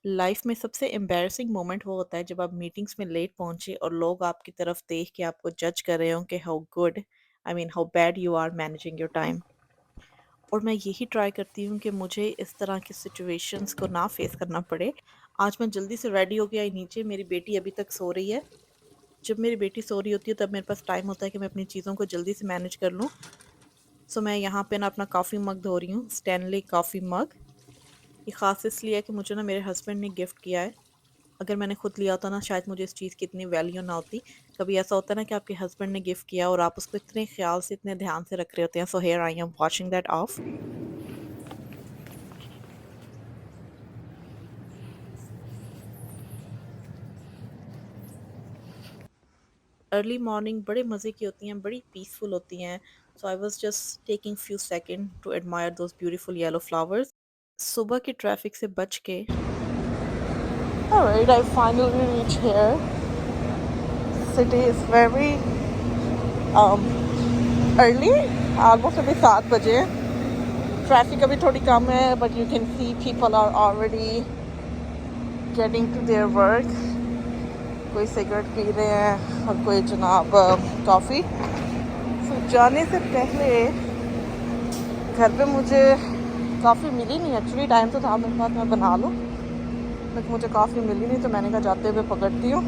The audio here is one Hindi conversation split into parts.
लाइफ में सबसे एम्बैरेसिंग मोमेंट वो होता है जब आप मीटिंग्स में लेट पहुंचे और लोग आपकी तरफ देख के आपको जज कर रहे हो कि how good how bad you are managing your time. और मैं यही ट्राई करती हूँ कि मुझे इस तरह की सिचुएशंस को ना फेस करना पड़े। आज मैं जल्दी से रेडी हो गया आई नीचे, मेरी बेटी अभी तक सो रही है। जब मेरी बेटी सो रही होती है तब मेरे पास टाइम होता है कि मैं अपनी चीज़ों को जल्दी से मैनेज कर लूँ। सो मैं यहाँ पे ना अपना कॉफ़ी मग धो रही हूँ, स्टैनली कॉफ़ी मग। ये ख़ास इसलिए है कि मुझे ना मेरे हस्बैंड ने गिफ्ट किया है। अगर मैंने खुद लिया होता ना शायद मुझे इस चीज़ की इतनी वैल्यू ना होती। कभी ऐसा होता है ना कि आपके हस्बैंड ने गिफ्ट किया और आप उसको इतने ख्याल से इतने ध्यान से रख रहे होते हैं। So here I am watching that of. Early morning बड़े मज़े की होती हैं, बड़ी पीसफुल होती हैं। So I was just taking few second to admire those beautiful yellow flowers. सुबह की ट्रैफिक से बच के Alright, I finally reached here. City is very um, early, almost अभी 7 बजे हैं। ट्रैफिक अभी थोड़ी कम है but you can see people are already getting to their work. कोई सिगरेट पी रहे हैं और कोई जनाब कॉफ़ी। सो जाने से पहले घर पे मुझे कॉफ़ी मिली नहीं, एक्चुअली टाइम तो था मेरे पास, मैं बना लूँ, लेकिन मुझे कॉफ़ी मिली नहीं तो मैंने कहा जाते हुए पकड़ती हूँ।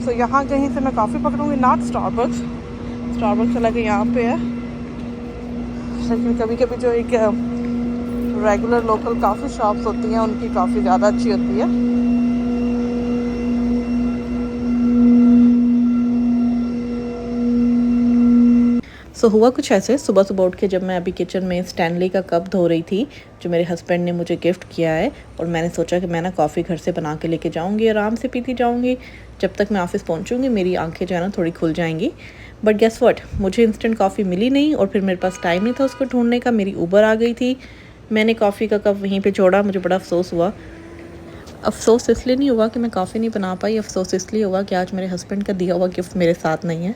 सो यहाँ कहीं से मैं कॉफ़ी पकड़ूँगी, नॉट स्टारबक्स। स्टारबक्स हालांकि यहाँ पे है, लेकिन कभी कभी जो एक रेगुलर लोकल कॉफ़ी शॉप्स होती हैं उनकी कॉफ़ी ज़्यादा अच्छी होती है। हुआ कुछ ऐसे, सुबह सुबह उठ के जब मैं अभी किचन में स्टैनली का कप धो रही थी जो मेरे हस्बैंड ने मुझे गिफ्ट किया है, और मैंने सोचा कि मैं ना कॉफ़ी घर से बना के लेके जाऊँगी, आराम से पीती जाऊँगी। जब तक मैं ऑफिस पहुँचूँगी मेरी आंखें जो है ना थोड़ी खुल जाएंगी। बट गेस व्हाट, मुझे इंस्टेंट कॉफ़ी मिली नहीं और फिर मेरे पास टाइम नहीं था उसको ढूंढने का। मेरी ऊबर आ गई थी, मैंने कॉफ़ी का कप वहीं पर छोड़ा। मुझे बड़ा अफसोस हुआ। अफसोस इसलिए नहीं हुआ कि मैं कॉफ़ी नहीं बना पाई, अफसोस इसलिए हुआ कि आज मेरे हस्बैंड का दिया हुआ गिफ्ट मेरे साथ नहीं है।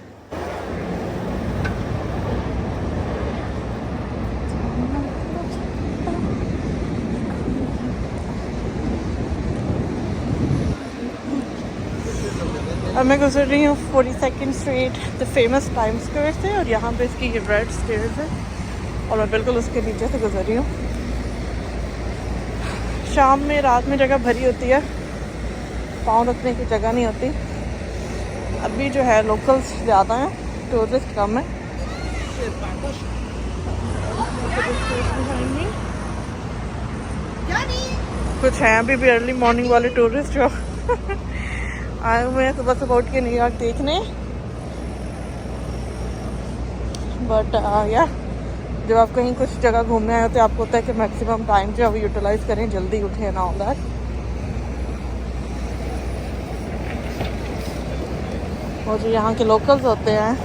अब मैं गुजर रही हूँ 42nd street, the famous time square से, और यहाँ पे इसकी ये रेड स्टेयर्स है और मैं बिल्कुल उसके नीचे से गुजर रही हूँ। शाम में रात में जगह भरी होती है, पाँव रखने की जगह नहीं होती। अभी जो है लोकल्स ज़्यादा हैं, टूरिस्ट कम है। कुछ हैं अभी भी अर्ली मॉर्निंग वाले टूरिस्ट जो आए हुए हैं सुबह सुबह उठ के न्यूयॉर्क देखने। बट या जब आप कहीं कुछ जगह घूमने आए होते हैं आपको होता है कि मैक्सिमम टाइम जो है वो यूटिलाइज करें, जल्दी उठे ना ऑल दैट। और जो यहाँ के लोकल्स होते हैं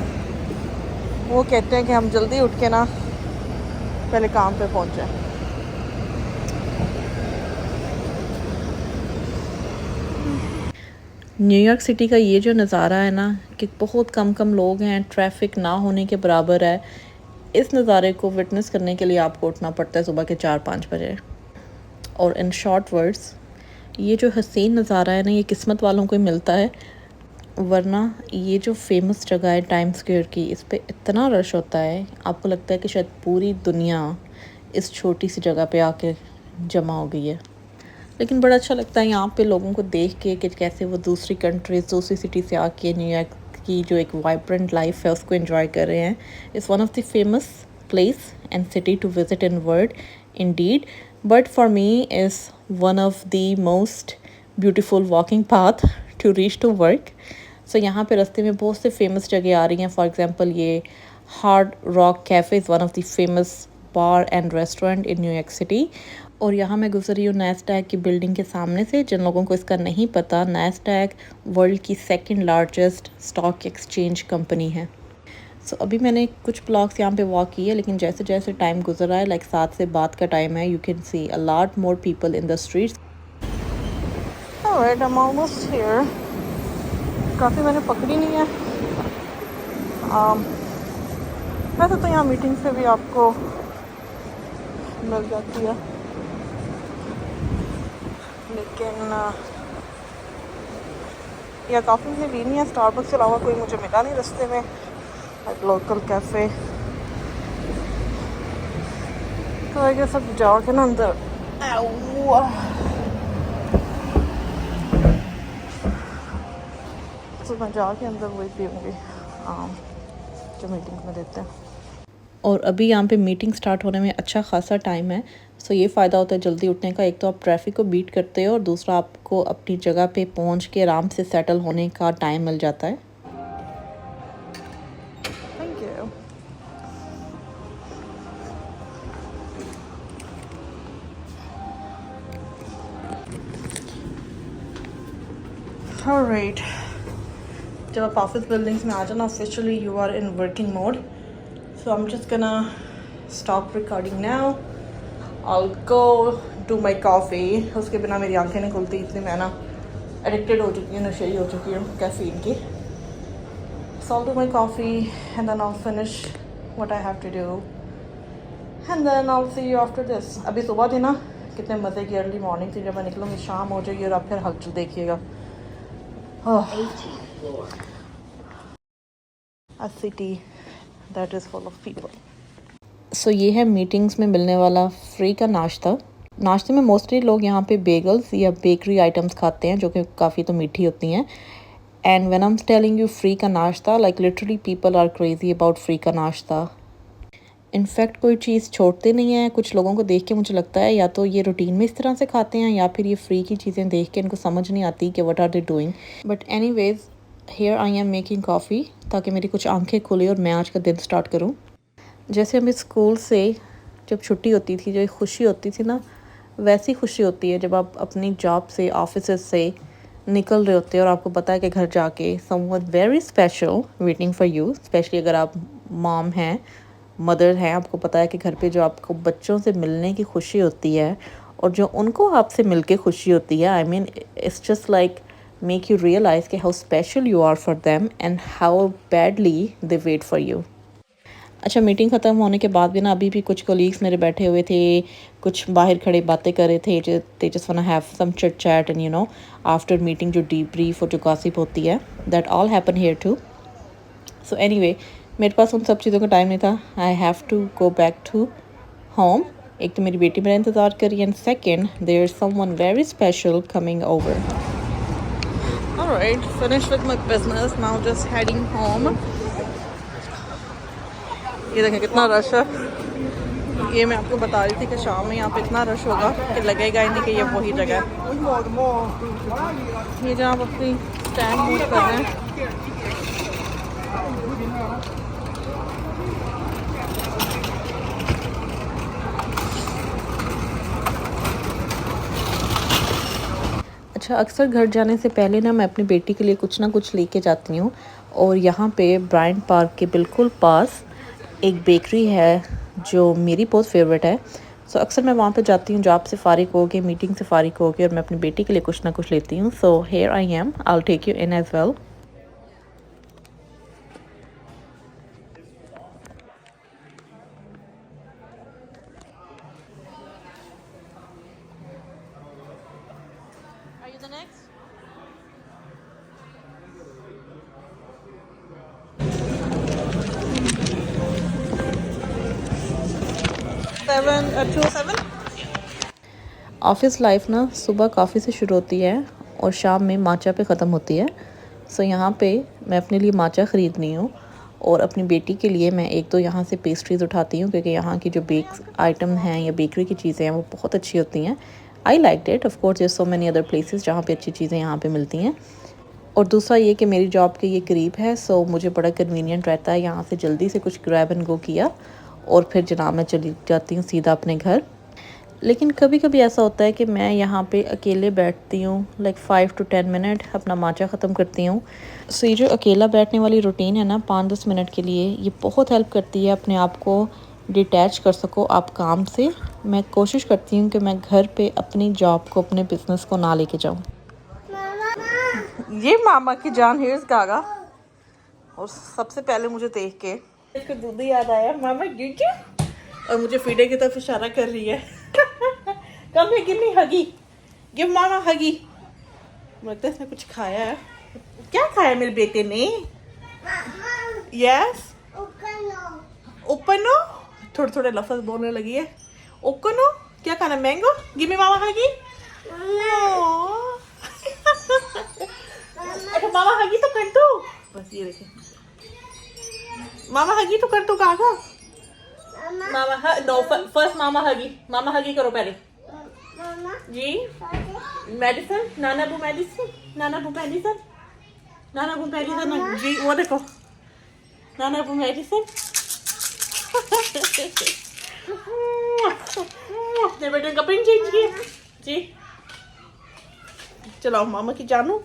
वो कहते हैं कि हम जल्दी उठ के ना पहले काम पे पहुँचें। न्यूयॉर्क सिटी का ये जो नज़ारा है ना कि बहुत कम कम लोग हैं, ट्रैफिक ना होने के बराबर है, इस नज़ारे को विटनेस करने के लिए आपको उठना पड़ता है सुबह के 4-5 बजे। और इन शॉर्ट वर्ड्स, ये जो हसीन नज़ारा है ना ये किस्मत वालों को ही मिलता है, वरना ये जो फेमस जगह है टाइम स्क्वायर की, इस पे इतना रश होता है आपको लगता है कि शायद पूरी दुनिया इस छोटी सी जगह पे आके जमा हो गई है। लेकिन बड़ा अच्छा लगता है यहाँ पे लोगों को देख के कि कैसे वो दूसरी कंट्रीज, दूसरी सिटी से आके न्यूयॉर्क की जो एक वाइब्रेंट लाइफ है उसको एंजॉय कर रहे हैं। It's one of the famous place and city to visit in world indeed, but for me is one of the most beautiful walking path to reach to work. So यहाँ पे रास्ते में बहुत से फेमस जगह आ रही हैं। फॉर एग्जांपल ये hard rock cafe is one of the famous bar and restaurant in New York city. और यहाँ मैं गुजरी हूँ नैस्डैक की बिल्डिंग के सामने से। जिन लोगों को इसका नहीं पता, नैस्डैक वर्ल्ड की 2nd largest stock exchange company है। सो अभी मैंने कुछ ब्लॉक्स यहाँ पे वॉक की है, लेकिन जैसे जैसे टाइम गुजर रहा है, लाइक 7 से बाद का टाइम है, you can C a lot more people in the streets. Alright, I am almost here. काफ़ी मैंने पकड़ी नहीं है। वैसे तो यहाँ मीटिंग से भी आपको मिल जाती है। लेकिन या काफ़ी से भी नहीं है, स्टारबक्स के अलावा कोई मुझे मिला नहीं रास्ते में, लोकल कैफ़े। तो आगे सब जाके ना अंदर तो मैं जाके अंदर वही पीऊँगी जो मीटिंग में देते हैं। और अभी यहाँ पे मीटिंग स्टार्ट होने में अच्छा खासा टाइम है। सो ये फ़ायदा होता है जल्दी उठने का, एक तो आप ट्रैफिक को बीट करते हो और दूसरा आपको अपनी जगह पे पहुँच के आराम से सेटल होने का टाइम मिल जाता है। Thank you. ऑलराइट, जब आप ऑफिस बिल्डिंग्स में आ जाना officially you are in working mode. So I am just gonna stop recording now, I'll go do my coffee। उसके बिना मेरी आंखें नहीं खुलती, इसलिए मैं ना एडिक्टेड हो चुकी हूँ, नशेई हो चुकी हूँ कैफ़ीन की। So I'll do my coffee and then I'll finish what I have to do and then I'll see you after this। अभी सुबह थी ना, कितने मज़े की अर्ली मॉर्निंग थी। जब मैं निकलूँगी शाम हो जाएगी और आप फिर हलचल देखिएगा। A city that is full of people। सो ये है मीटिंग्स में मिलने वाला फ्री का नाश्ता। नाश्ते में मोस्टली लोग यहाँ पे बेगल्स या बेकरी आइटम्स खाते हैं जो कि काफ़ी तो मीठी होती हैं। And when I am telling you free का नाश्ता, like literally people are crazy about free का नाश्ता। इनफैक्ट कोई चीज़ छोड़ते नहीं है। कुछ लोगों को देख के मुझे लगता है या तो ये रूटीन में इस तरह से खाते हैं या फिर ये फ्री की चीज़ें देख के इनको समझ नहीं आती कि what are they doing. But anyways here I am making coffee ताकि मेरी कुछ आंखें खुले और मैं आज का दिन स्टार्ट करूँ। जैसे हमें स्कूल से जब छुट्टी होती थी जो एक खुशी होती थी ना, वैसी खुशी होती है जब आप अपनी जॉब से ऑफिस से निकल रहे होते हो और आपको पता है कि घर जाके someone very special waiting for you. Specially अगर आप मॉम हैं, मदर हैं, आपको पता है कि घर पे जो आपको बच्चों से मिलने की खुशी होती है और जो उनको आपसे मिल के खुशी होती है, I mean it's just like make you realize कि how special you are for them and how badly they wait for you. अच्छा, मीटिंग ख़त्म होने के बाद भी ना अभी भी कुछ कोलीग्स मेरे बैठे हुए थे, कुछ बाहर खड़े बातें कर रहे थे। They just want to have some chit chat and you know after meeting जो डीब्रीफ और जो गॉसिप होती है, that all happen here too. So anyway, मेरे पास उन सब चीज़ों का टाइम नहीं था। I have to go back to home. एक तो मेरी बेटी मेरा इंतज़ार कर रही है and second there is someone very special coming over. Alright, finish with my business, now just heading home. ये देखें कितना रश है। ये मैं आपको बता रही थी कि शाम में यहाँ पे इतना रश होगा कि लगेगा ही नहीं कि ये वही जगह है। ये जहाँ आप अपनी स्टैंड मूव कर रहे हैं, अच्छा, अक्सर घर जाने से पहले ना मैं अपनी बेटी के लिए कुछ ना कुछ लेके जाती हूँ और यहाँ पे ब्रायंट पार्क के बिल्कुल पास एक बेकरी है जो मेरी बहुत फेवरेट है। सो अक्सर मैं वहाँ पे जाती हूँ जॉब से फ़ारिग हो के, मीटिंग से फ़ारिग हो के, और मैं अपनी बेटी के लिए कुछ ना कुछ लेती हूँ। So here I am, I will take you in as well. Are you the next? 727। Office life ना सुबह कॉफ़ी से शुरू होती है और शाम में माचा पे ख़त्म होती है। सो यहाँ पे मैं अपने लिए माचा ख़रीदनी हूँ और अपनी बेटी के लिए मैं एक तो यहाँ से पेस्ट्रीज़ उठाती हूँ क्योंकि यहाँ की जो बेक आइटम हैं या बेकरी की चीज़ें हैं वो बहुत अच्छी होती हैं। I like it. Of course there so many other places जहाँ पे अच्छी चीज़ें यहाँ पे मिलती हैं। और दूसरा ये कि मेरी जॉब के ये करीब है, सो मुझे बड़ा कन्वीनियंट रहता है। यहाँ से जल्दी से कुछ ग्रैब एंड गो किया और फिर जनाब मैं चली जाती हूँ सीधा अपने घर। लेकिन कभी कभी ऐसा होता है कि मैं यहाँ पे अकेले बैठती हूँ, लाइक 5 to 10 मिनट अपना माचा ख़त्म करती हूँ। सो ये जो अकेला बैठने वाली रूटीन है ना 5-10 मिनट के लिए, ये बहुत हेल्प करती है अपने आप को डिटैच कर सको आप काम से। मैं कोशिश करती हूँ कि मैं घर पे अपनी जॉब को, अपने बिजनेस को ना लेके जाऊँ। ये मामा की जान, हियर्स गागा। और सबसे पहले मुझे देख के इसको दूध याद आया, मामा गिर, और मुझे फीडे की तरफ इशारा कर रही है। कम है, गिव मी हगी, गिव मामा हगी। लगता है इसने कुछ खाया है। क्या खाया मेरे बेटे ने? यस ओपनो। थोड़े थोड़े लफ्ज बोलने लगी है। ओपनो क्या खाना? मैंगो। गिव मी मामा हगी। अच्छा मामा हगी तो कर दो। बस ये देखे मामा हगी तो कर दो। कागा मामा नो फर्स्ट मामा हगी करो पहले जी। मेडिसिन नाना बू मेडिसिन जी। वो देखो नाना बू मेडिसिन। बेटे का पिन चेंज किया जी। चलाओ मामा की जानू।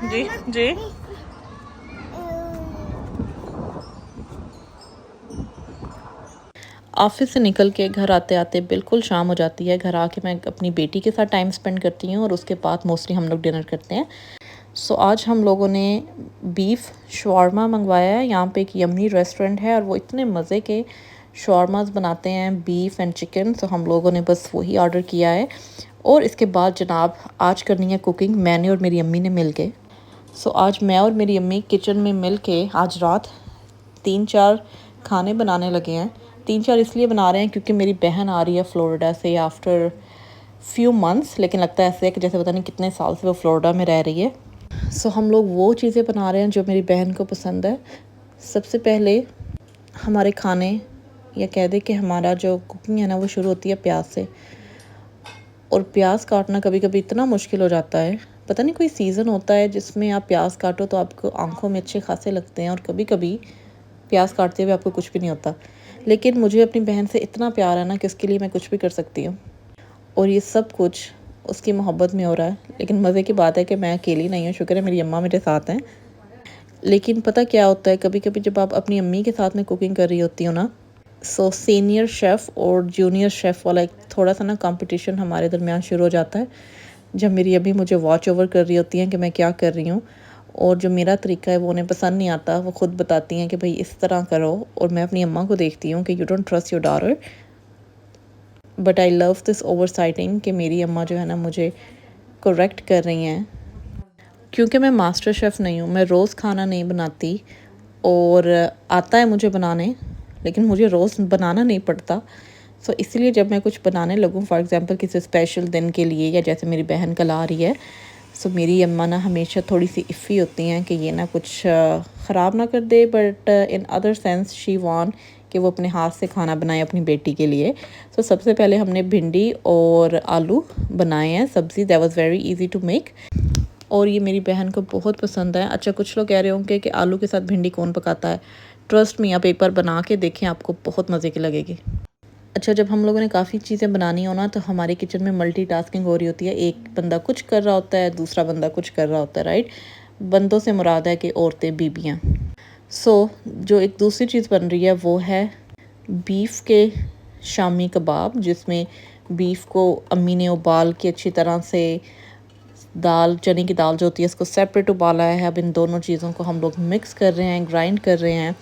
जी जी ऑफिस से निकल के घर आते आते बिल्कुल शाम हो जाती है। घर आके मैं अपनी बेटी के साथ टाइम स्पेंड करती हूँ और उसके बाद मोस्टली हम लोग डिनर करते हैं। सो आज हम लोगों ने बीफ शवारमा मंगवाया है। यहाँ पे एक यम्मी रेस्टोरेंट है और वो इतने मज़े के शवारमास बनाते हैं, बीफ एंड चिकन। सो हम लोगों ने बस वही ऑर्डर किया है और इसके बाद जनाब आज करनी है कुकिंग मैंने और मेरी अम्मी ने मिल के। सो आज मैं और मेरी अम्मी किचन में मिल के आज रात 3-4 खाने बनाने लगे हैं। 3-4 इसलिए बना रहे हैं क्योंकि मेरी बहन आ रही है फ़्लोरिडा से आफ्टर फ्यू मंथ्स, लेकिन लगता है ऐसे है कि जैसे पता नहीं कितने साल से वो फ़्लोरिडा में रह रही है। सो हम लोग वो चीज़ें बना रहे हैं जो मेरी बहन को पसंद है। सबसे पहले हमारे खाने या कह दे कि हमारा जो कुकिंग है ना वो शुरू होती है प्याज से। और प्याज काटना कभी कभी इतना मुश्किल हो जाता है। पता नहीं कोई सीज़न होता है जिसमें आप प्याज काटो तो आपको आंखों में अच्छे खासे लगते हैं और कभी कभी प्याज काटते हुए आपको कुछ भी नहीं होता। लेकिन मुझे अपनी बहन से इतना प्यार है ना कि उसके लिए मैं कुछ भी कर सकती हूँ और ये सब कुछ उसकी मोहब्बत में हो रहा है। लेकिन मज़े की बात है कि मैं अकेली नहीं हूँ, शुक्र है मेरी अम्मा मेरे साथ हैं। लेकिन पता क्या होता है, कभी कभी जब आप अपनी अम्मी के साथ में कुकिंग कर रही होती हो ना, सो सीनियर शेफ़ और जूनियर शेफ़ वाला एक थोड़ा सा ना कंपटीशन हमारे दरमियान शुरू हो जाता है। जब मेरी अम्मी मुझे वॉच ओवर कर रही होती हैं कि मैं क्या कर रही हूँ और जो मेरा तरीका है वो उन्हें पसंद नहीं आता, वो ख़ुद बताती हैं कि भाई इस तरह करो। और मैं अपनी अम्मा को देखती हूँ कि you don't trust your daughter, but I love this oversighting कि मेरी अम्मा जो है ना मुझे करेक्ट कर रही हैं। क्योंकि मैं मास्टर शेफ़ नहीं हूँ, मैं रोज़ खाना नहीं बनाती और आता है मुझे बनाने लेकिन मुझे रोज़ बनाना नहीं पड़ता। सो इसलिए जब मैं कुछ बनाने लगूँ, फॉर एग्ज़ाम्पल किसी स्पेशल दिन के लिए या जैसे मेरी बहन कल आ रही है, सो मेरी अम्मा ना हमेशा थोड़ी सी इफ़ी होती हैं कि ये ना कुछ ख़राब ना कर दे, but in other sense she want कि वो अपने हाथ से खाना बनाए अपनी बेटी के लिए। सो सबसे पहले हमने भिंडी और आलू बनाए हैं सब्ज़ी। That was very easy to make और ये मेरी बहन को बहुत पसंद है। अच्छा कुछ लोग कह रहे होंगे कि आलू के साथ भिंडी कौन पकाता है, ट्रस्ट मी आप एक बार बना के देखें, आपको बहुत मज़े की लगेगी। अच्छा जब हम लोगों ने काफ़ी चीज़ें बनानी हो ना तो हमारे किचन में मल्टीटास्किंग हो रही होती है। एक बंदा कुछ कर रहा होता है, दूसरा बंदा कुछ कर रहा होता है, राइट। बंदों से मुराद है कि औरतें, बीबियाँ। सो जो एक दूसरी चीज़ बन रही है वो है बीफ के शामी कबाब, जिसमें बीफ को अम्मी ने उबाल के अच्छी तरह से दाल, चने की दाल जो होती है इसको सेपरेट उबाला है। अब इन दोनों चीज़ों को हम लोग मिक्स कर रहे हैं, ग्राइंड कर रहे हैं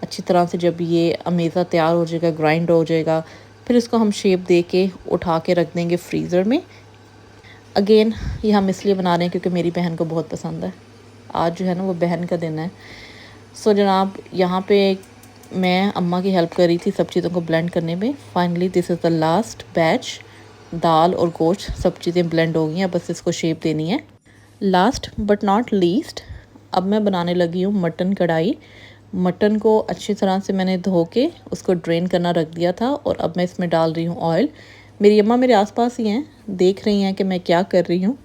अच्छी तरह से। जब ये अमेज़ा तैयार हो जाएगा, ग्राइंड हो जाएगा, फिर इसको हम शेप दे के उठा के रख देंगे फ्रीज़र में। अगेन ये हम इसलिए बना रहे हैं क्योंकि मेरी बहन को बहुत पसंद है। आज जो है ना वो बहन का दिन है। सो जनाब यहाँ पे मैं अम्मा की हेल्प कर रही थी सब चीज़ों को ब्लेंड करने में। Finally this is the last batch. दाल और गोश्त सब चीज़ें ब्लेंड हो गई हैं, बस इसको शेप देनी है। लास्ट बट नॉट लीस्ट अब मैं बनाने लगी हूँ मटन कढ़ाई। मटन को अच्छी तरह से मैंने धो के उसको ड्रेन करना रख दिया था और अब मैं इसमें डाल रही हूँ ऑयल। मेरी अम्मा मेरे आसपास ही हैं, देख रही हैं कि मैं क्या कर रही हूँ।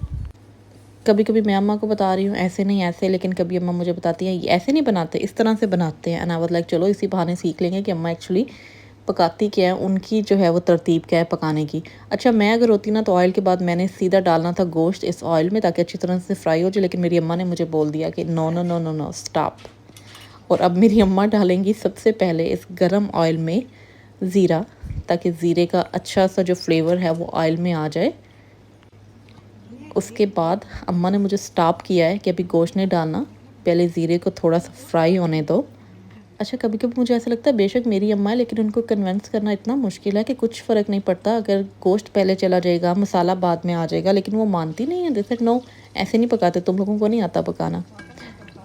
कभी कभी मैं अम्मा को बता रही हूँ ऐसे नहीं ऐसे, लेकिन कभी अम्मा मुझे बताती हैं ये ऐसे नहीं बनाते, इस तरह से बनाते हैं। एंड आई वाज लाइक चलो इसी बहाने सीख लेंगे कि अम्मा एक्चुअली पकाती क्या है, उनकी जो है वो तरतीब क्या है पकाने की। अच्छा मैं अगर होती ना तो ऑयल के बाद मैंने सीधा डालना था गोश्त इस ऑयल में ताकि अच्छी तरह से फ्राई हो जाए, लेकिन मेरी अम्मा ने मुझे बोल दिया कि no no no no no stop. और अब मेरी अम्मा डालेंगी सबसे पहले इस गरम ऑयल में ज़ीरा, ताकि ज़ीरे का अच्छा सा जो फ्लेवर है वो ऑयल में आ जाए। उसके बाद अम्मा ने मुझे स्टॉप किया है कि अभी गोश्त नहीं डालना, पहले ज़ीरे को थोड़ा सा फ्राई होने दो। अच्छा, कभी-कभी मुझे ऐसा लगता है बेशक मेरी अम्मा है, लेकिन उनको कन्विंस करना इतना मुश्किल है कि कुछ फ़र्क नहीं पड़ता अगर गोश्त पहले चला जाएगा, मसाला बाद में आ जाएगा, लेकिन वो मानती नहीं है। दे सेड नो, ऐसे नहीं पकाते, तुम लोगों को नहीं आता पकाना।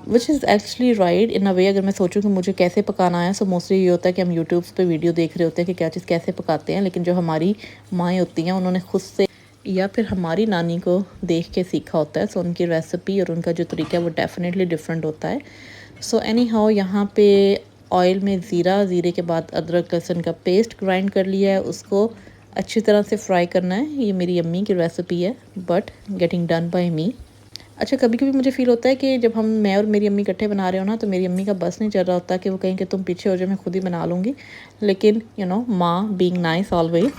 व्हिच इज़ एक्चुअली राइट इन अ वे। अगर मैं सोचूं कि मुझे कैसे पकाना है, सो मोस्टली ये होता है कि हम यूट्यूब्स पे वीडियो देख रहे होते हैं कि क्या चीज़ कैसे पकाते हैं, लेकिन जो हमारी माएँ होती हैं उन्होंने खुद से या फिर हमारी नानी को देख के सीखा होता है। सो उनकी रेसिपी और उनका जो तरीका है वो डेफिनेटली डिफरेंट होता है। सो एनी हाउ यहाँ पे ऑयल में ज़ीरा, ज़ीरे के बाद अदरक लहसुन का पेस्ट ग्राइंड कर लिया है, उसको अच्छी तरह से फ्राई करना है। ये मेरी अम्मी की रेसिपी है, बट गेटिंग डन बाय मी। अच्छा, कभी-कभी मुझे फ़ील होता है कि जब मैं और मेरी अम्मी इकट्ठे बना रहे हो ना, तो मेरी अम्मी का बस नहीं चल रहा होता कि वो कहें कि तुम पीछे हो जाओ, मैं खुद ही बना लूँगी। लेकिन माँ बीइंग नाइस ऑलवेज़,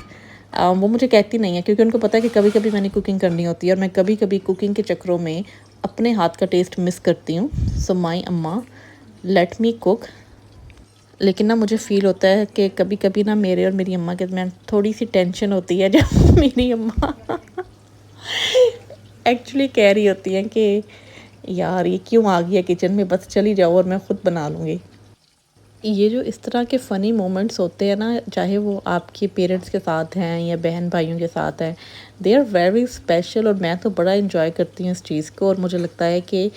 वो मुझे कहती नहीं है, क्योंकि उनको पता है कि कभी-कभी मैंने कुकिंग करनी होती है और मैं कभी-कभी कुकिंग के चक्करों में अपने हाथ का टेस्ट मिस करती हूँ। सो माई अम्मा लेट मी कुक। लेकिन ना मुझे फ़ील होता है कि कभी-कभी ना मेरे और मेरी अम्मा के दरमियान थोड़ी-सी टेंशन होती है जब मेरी अम्मा एक्चुअली कह रही होती हैं कि यार ये क्यों आ गई है किचन में, बस चली जाओ और मैं खुद बना लूँगी। ये जो इस तरह के फ़नी मोमेंट्स होते हैं ना, चाहे वो आपके पेरेंट्स के साथ हैं या बहन भाइयों के साथ हैं, दे आर वेरी स्पेशल। और मैं तो बड़ा इंजॉय करती हूँ इस चीज़ को। और मुझे लगता है कि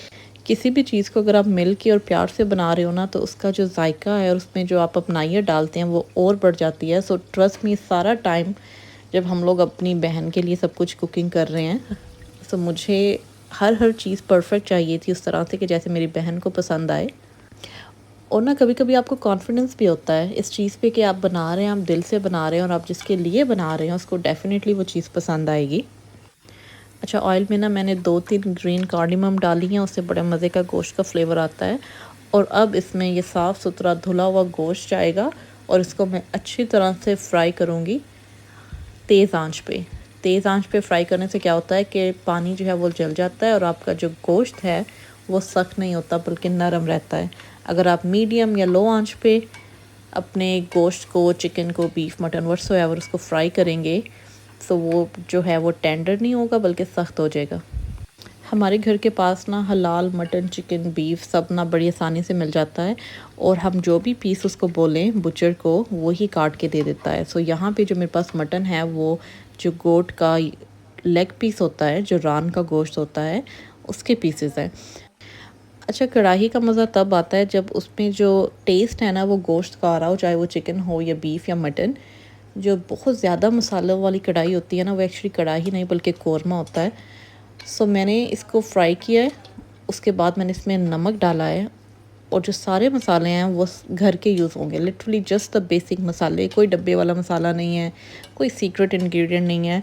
किसी भी चीज़ को अगर आप मिल के और प्यार से बना रहे हो ना, तो उसका जो जायका है और उसमें जो आप अपनाइयत डालते हैं वो और बढ़ जाती है। सो ट्रस्ट मी, सारा टाइम जब हम लोग अपनी बहन के लिए सब कुछ कुकिंग कर रहे हैं, सो मुझे हर चीज़ परफेक्ट चाहिए थी, उस तरह से कि जैसे मेरी बहन को पसंद आए। और ना कभी-कभी आपको कॉन्फिडेंस भी होता है इस चीज़ पे कि आप बना रहे हैं, आप दिल से बना रहे हैं, और आप जिसके लिए बना रहे हैं उसको डेफ़िनेटली वो चीज़ पसंद आएगी। अच्छा, ऑयल में ना मैंने 2-3 ग्रीन कार्डेमम डाली हैं, उससे बड़े मज़े का गोश्त का फ्लेवर आता है। और अब इसमें ये साफ़ सुथरा धुला हुआ गोश्त जाएगा और इसको मैं अच्छी तरह से फ्राई करूँगी तेज़ आंच पे। तेज़ आंच पे फ्राई करने से क्या होता है कि पानी जो है वो जल जाता है और आपका जो गोश्त है वो सख्त नहीं होता, बल्कि नरम रहता है। अगर आप मीडियम या लो आंच पे अपने गोश्त को, चिकन को, बीफ, मटन व्हाटसोएवर उसको फ्राई करेंगे, तो वो जो है वो टेंडर नहीं होगा बल्कि सख्त हो जाएगा। हमारे घर के पास ना हलाल मटन, चिकन, बीफ सब ना बड़ी आसानी से मिल जाता है, और हम जो भी पीस उसको बोलें बुचर को, वो ही काट के दे देता है। सो यहाँ पे जो मेरे पास मटन है वो जो गोट का लेग पीस होता है, जो रान का गोश्त होता है, उसके पीसेस हैं। अच्छा, कढ़ाई का मज़ा तब आता है जब उसमें जो टेस्ट है ना वो गोश्त का आ रहा हो, चाहे वो चिकन हो या बीफ या मटन। जो बहुत ज़्यादा मसालों वाली कढ़ाई होती है ना, वो एक्चुअली कढ़ाई नहीं बल्कि कोरमा होता है। सो मैंने इसको फ्राई किया है, उसके बाद मैंने इसमें नमक डाला है, और जो सारे मसाले हैं वो घर के यूज़ होंगे, लिटरली जस्ट द बेसिक मसाले, कोई डब्बे वाला मसाला नहीं है, कोई सीक्रेट इंग्रेडिएंट नहीं है।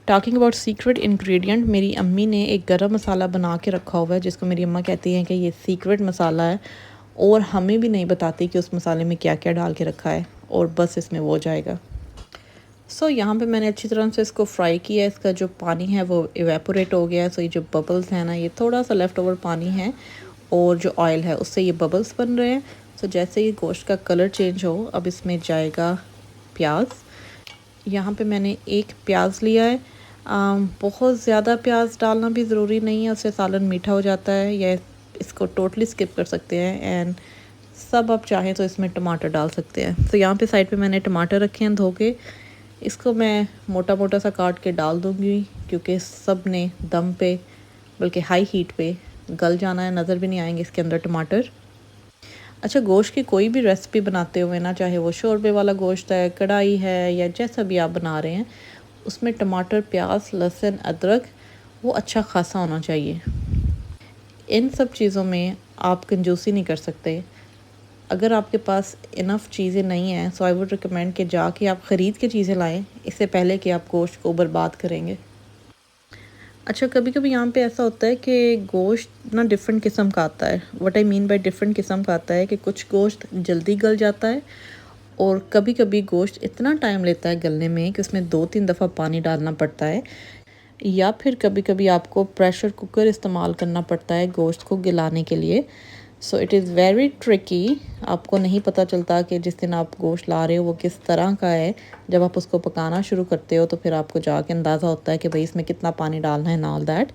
टॉकिंग अबाउट सीक्रेट इंग्रेडिएंट, मेरी अम्मी ने एक गरम मसाला बना के रखा हुआ है जिसको मेरी अम्मा कहती हैं कि ये सीक्रेट मसाला है, और हमें भी नहीं बताती कि उस मसाले में क्या क्या डाल के रखा है, और बस इसमें वो जाएगा। सो यहाँ पे मैंने अच्छी तरह से इसको फ्राई किया है, इसका जो पानी है वो इवेपोरेट हो गया है। सो ये जो बबल्स हैं ना, ये थोड़ा सा लेफ़्ट ओवर पानी है, और जो ऑयल है उससे ये बबल्स बन रहे हैं। सो जैसे ही गोश्त का कलर चेंज हो, अब इसमें जाएगा प्याज। यहाँ पे मैंने एक प्याज लिया है। बहुत ज़्यादा प्याज डालना भी ज़रूरी नहीं है, उससे सालन मीठा हो जाता है, या इसको टोटली स्किप कर सकते हैं। एंड सब आप चाहें तो इसमें टमाटर डाल सकते हैं। तो यहाँ पे साइड पे मैंने टमाटर रखे हैं धो के, इसको मैं मोटा मोटा सा काट के डाल दूँगी, क्योंकि सब ने दम पे बल्कि हाई हीट पे गल जाना है, नज़र भी नहीं आएंगे इसके अंदर टमाटर। अच्छा, गोश्त की कोई भी रेसिपी बनाते हुए ना, चाहे वो शोरबे वाला गोश्त है, कढ़ाई है, या जैसा भी आप बना रहे हैं, उसमें टमाटर, प्याज, लहसुन, अदरक वो अच्छा खासा होना चाहिए। इन सब चीज़ों में आप कंजूसी नहीं कर सकते। अगर आपके पास इनफ चीज़ें नहीं हैं, सो आई वुड रिकमेंड कि जाके आप ख़रीद के चीज़ें लाएं, इससे पहले कि आप गोश्त को बर्बाद करेंगे। अच्छा, कभी-कभी यहाँ पे ऐसा होता है कि गोश्त ना डिफ़रेंट किस्म का आता है। What I mean by different किस्म का आता है कि कुछ गोश्त जल्दी गल जाता है, और कभी-कभी गोश्त इतना टाइम लेता है गलने में कि उसमें 2-3 दफ़ा पानी डालना पड़ता है, या फिर कभी-कभी आपको प्रेशर कुकर इस्तेमाल करना पड़ता है गोश्त को गलाने के लिए। So it is very tricky. आपको नहीं पता चलता कि जिस दिन आप गोश्त ला रहे हो वो किस तरह का है। जब आप उसको पकाना शुरू करते हो तो फिर आपको जाके अंदाज़ा होता है कि भाई इसमें कितना पानी डालना है, ऑल दैट।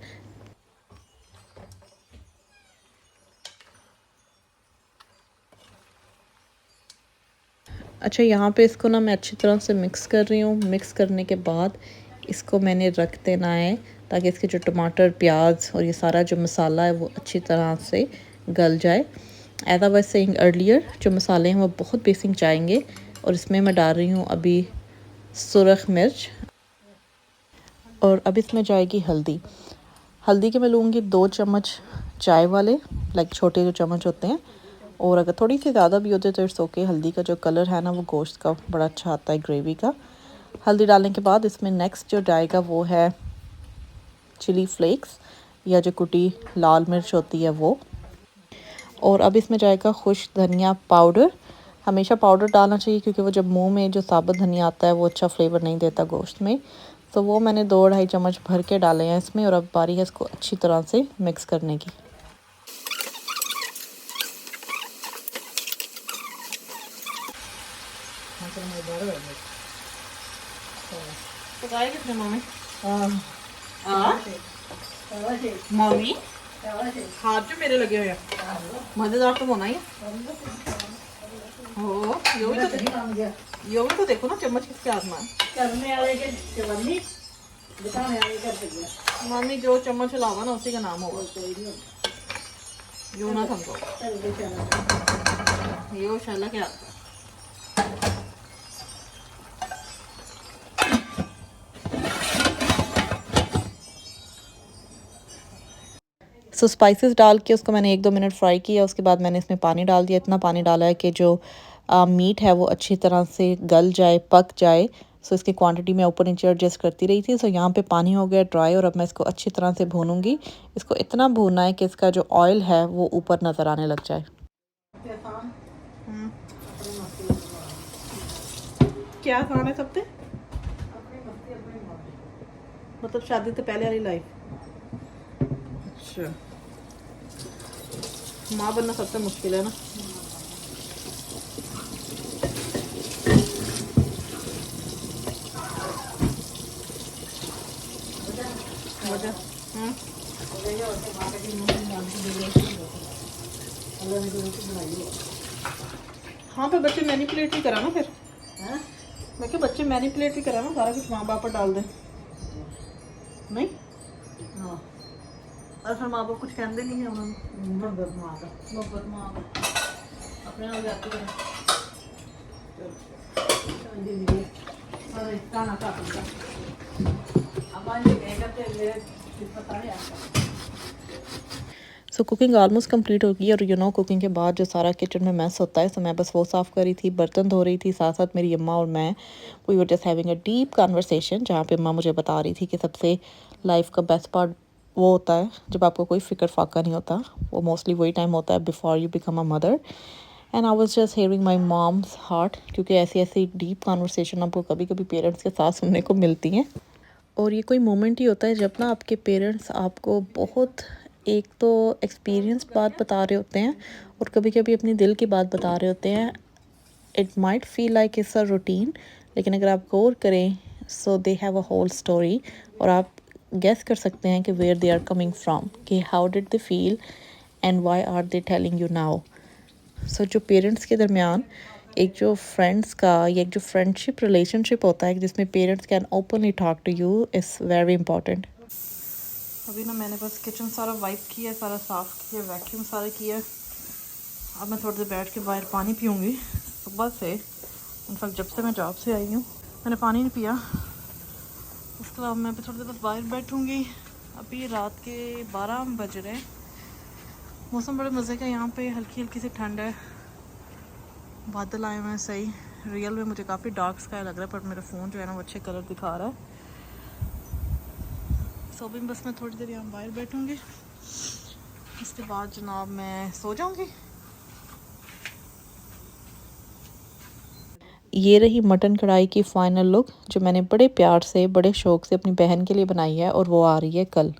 अच्छा, यहाँ पे इसको ना मैं अच्छी तरह से मिक्स कर रही हूँ। मिक्स करने के बाद इसको मैंने रख देना है ताकि इसके जो टमाटर, प्याज और ये सारा जो मसाला है वो अच्छी तरह से गल जाए। As I was saying earlier, जो मसाले हैं वो बहुत बेसिक जाएंगे। और इसमें मैं डाल रही हूँ अभी सुरख मिर्च, और अब इसमें जाएगी हल्दी। हल्दी के मैं लूँगी 2 चम्मच चाय वाले, लाइक छोटे जो चम्मच होते हैं। और अगर थोड़ी सी ज़्यादा भी होते तो इट्स ओके। हल्दी का जो कलर है ना वो गोश्त का बड़ा अच्छा आता है, ग्रेवी का। हल्दी डालने के बाद इसमें नेक्स्ट जो जाएगा वो है चिली फ्लेक्स, या जो कुटी लाल मिर्च होती है वो। और अब इसमें जाएगा खुश्क धनिया पाउडर। हमेशा पाउडर डालना चाहिए क्योंकि वो जब मुंह में जो साबुत धनिया आता है वो अच्छा फ्लेवर नहीं देता गोश्त में। तो वो मैंने 2-2.5 चम्मच भर के डाले हैं इसमें। और अब बारी है इसको अच्छी तरह से मिक्स करने की। मम्मी हाथ जो मेरे लगे हुए हैं मज़ेदार तो होना ही है। हो यो भी तो देखो ना, चम्मच किसके हाथ में है। मम्मी जो चम्मच हिलावा ना उसी का नाम होगा। यो ना समझो, यो शाला क्या। सो स्पाइसेस डाल के उसको मैंने 1-2 मिनट फ्राई किया। उसके बाद मैंने इसमें पानी डाल दिया। इतना पानी डाला है कि जो मीट है वो अच्छी तरह से गल जाए, पक जाए। सो इसकी क्वांटिटी मैं ऊपर नीचे एडजस्ट करती रही थी। सो यहाँ पे पानी हो गया ड्राई, और अब मैं इसको अच्छी तरह से भूनूंगी। इसको इतना भूनना है कि इसका जो ऑयल है वो ऊपर नज़र आने लग जाए। क्या आसान है सबसे, मतलब शादी से पहले वाली लाइफ। अच्छा, माँ बनना सबसे मुश्किल है ना। हाँ पर बच्चे मैनिपुलेट भी करा ना फिर। मैं क्या बच्चे मैनिपुलेट भी करा ना, सारा कुछ माँ बाप पर डाल दें नहीं। हाँ, और फिर माँ बाप कुछ कहते नहीं है उन्होंने। मोहब्बत माँ का अपने आप जाती है। सो कुकिंग ऑलमोस्ट कंप्लीट हो गई। और कुकिंग के बाद जो सारा किचन में मैस होता है, सो मैं बस वो साफ़ कर रही थी, बर्तन धो रही थी। साथ साथ मेरी अम्मा और मैं we were just having a deep conversation, जहाँ पे अम्मा मुझे बता रही थी कि सबसे लाइफ का बेस्ट पार्ट वो होता है जब आपको कोई फ़िक्र फाका नहीं होता। वो मोस्टली वही टाइम होता है before you become a mother. And I was just hearing my mom's heart, क्योंकि ऐसी ऐसी डीप कन्वर्सेशन आपको कभी कभी पेरेंट्स के साथ सुनने को मिलती हैं। और ये कोई मोमेंट ही होता है जब ना आपके पेरेंट्स आपको बहुत, एक तो एक्सपीरियंस बात बता रहे होते हैं और कभी कभी अपनी दिल की बात बता रहे होते हैं। It might feel like it's a routine, लेकिन अगर आप गौर करें so they have a whole story. और आप गेस कर सकते हैं कि where they are coming from, कि how did they feel and why are they telling you now. So जो पेरेंट्स के दरमियान एक जो फ्रेंड्स का या एक जो फ्रेंडशिप रिलेशनशिप होता है जिसमें parents can openly talk to you is very important. अभी ना मैंने बस किचन सारा वाइप किया, सारा साफ़ किया, वैक्यूम सारा किया। अब मैं थोड़ी देर बैठ के बाहर पानी पीऊँगी। सुबह से इनफैक्ट जब से मैं जॉब से आई हूँ मैंने पानी नहीं पिया। उसके अलावा मैं भी थोड़ी देर बस बाहर बैठूँगी। अभी रात के 12 बज रहे हैं। मौसम बड़े मज़े का, यहाँ पे हल्की हल्की सी ठंड है, बादल आए हुए हैं सही। रियल में मुझे काफ़ी डार्क स्काई लग रहा है, पर मेरा फ़ोन जो है ना वो अच्छे कलर दिखा रहा है। सो अभी बस मैं थोड़ी देर यहाँ बाहर बैठूँगी, इसके बाद जनाब मैं सो जाऊँगी। ये रही मटन कढ़ाई की फ़ाइनल लुक, जो मैंने बड़े प्यार से, बड़े शौक़ से अपनी बहन के लिए बनाई है, और वो आ रही है कल।